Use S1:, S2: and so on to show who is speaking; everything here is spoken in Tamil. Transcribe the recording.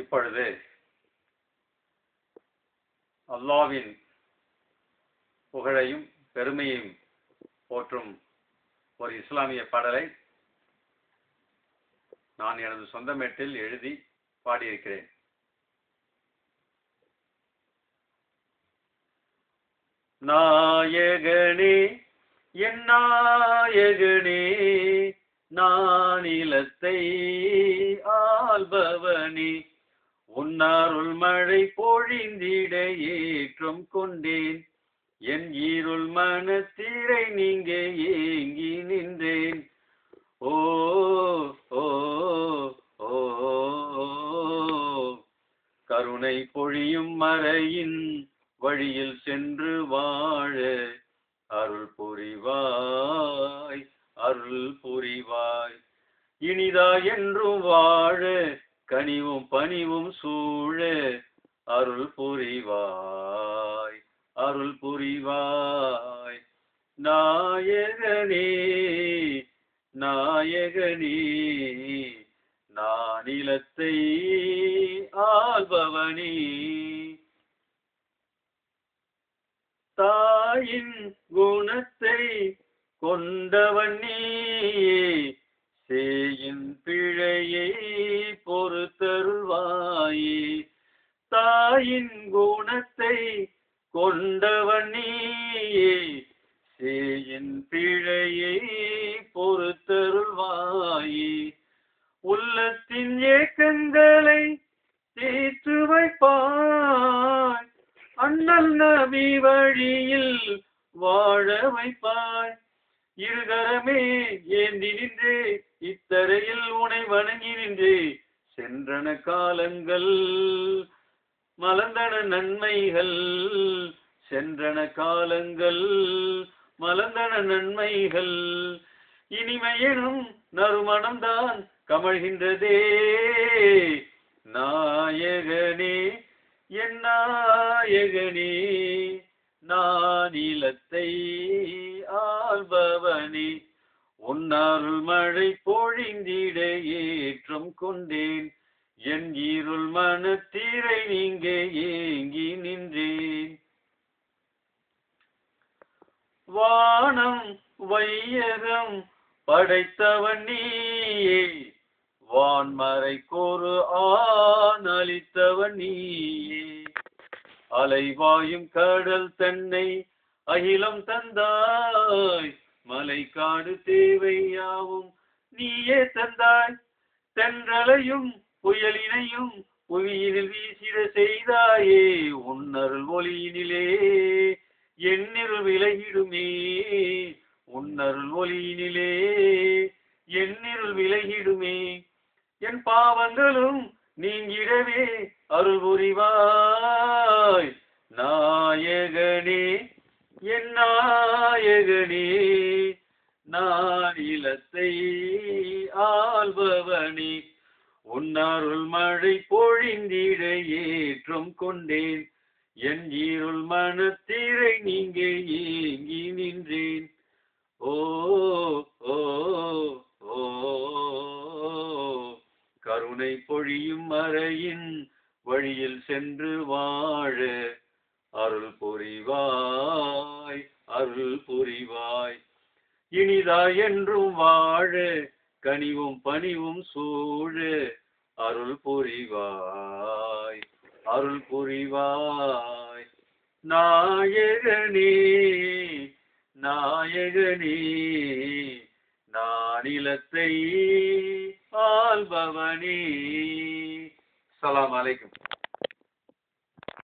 S1: இப்பொழுது அல்லாஹ்வின் புகழையும் பெருமையையும் போற்றும் ஒரு இஸ்லாமிய பாடலை நான் எனது சொந்த மெட்டில் எழுதி பாடியிருக்கிறேன். நாயகனே என் நாயகனே, நானிலத்தை ஆள்பவனே, உன்னாருள் மழை பொழிந்திட ஏற்றம் கொண்டேன். என் ஈருள் மனத்திரை நீங்க ஏங்கி நின்றேன். ஓ ஓ ஓ கருணை பொழியும் மறையின் வழியில் சென்று வாழ அருள் புரிவாய், அருள் புரிவாய். இனிதா என்றும் வாழ கனிவும் பணிவும் சூழ அருள் புரிவாய், அருள் புரிவாய். நாயகனே நாயகனே, நானிலத்தை ஆள்பவனே, தாயின் குணத்தை கொண்டவன் நீயே, சேயின் பிழையை பொறுத்தருள்வாயே. தாயின் குணத்தை கொண்டவன் நீயே, சேயின் பிழையை பொறுத்தருள்வாயே. உள்ளத்தின் ஏக்கங்களை தீர்த்து வைப்பாய், அண்ணல் நபி வழியில் வாழ வைப்பாய். இருகரமே ஏந்தி நின்று இத்தரையில் உனை வணங்கி நின்று சென்றன காலங்கள் மலர்ந்தன நன்மைகள், சென்றன காலங்கள் மலர்ந்தன நன்மைகள். இனிமையெனும் நறுமணம்தான் கமழ்கின்றதே. நாயகனே என் நாயகனே, நானிலத்தை ஆள்பவனே, உன்னாருள் மழை பொழிந்திட ஏற்றம் கொண்டேன். என் ஈருள் மனத்திரை நீங்க ஏங்கி நின்றேன். வானம் வையகம் படைத்தவன் நீயே, வான்மறைக்கொரு ஆணளித்தவன் நீயே. அலைவாயும் கடல் தன்னை அகிலம் தந்தாய், மலை காடு தேவையாவும் நீயே தந்தாய். தென்றலையும் புயலினையும் புவியினில் வீசிட செய்தாயே, உன்னருள் ஒளியினிலே எண்ணிருள் விலகிடுமே. உன்னருள் ஒளியினிலே எண்ணிருள் விலகிடுமே. என் பாவங்களும் நீங்கிடவே அருள் புரிவாய். நாயகனே என் நாயகனே, நானிலத்தை ஆள்பவனே, உன்னாருள் மழை பொழிந்திட ஏற்றம் கொண்டேன். என் ஈருள் மனத்திரை நீங்க ஏங்கி நின்றேன். ஓ ஓ ஓ கருணை பொழியும் மறையின் வழியில் சென்று வாழ அருள் புரிவாய், அருள் புரிவாய். இனிதா என்றும் வாழ கனிவும் பணிவும் சூழ அருள் புரிவாய், அருள் புரிவாய். நாயகனே நாயகனே, நானிலத்தை ஆள்பவனே. அஸ்ஸலாமு அலைக்கும்.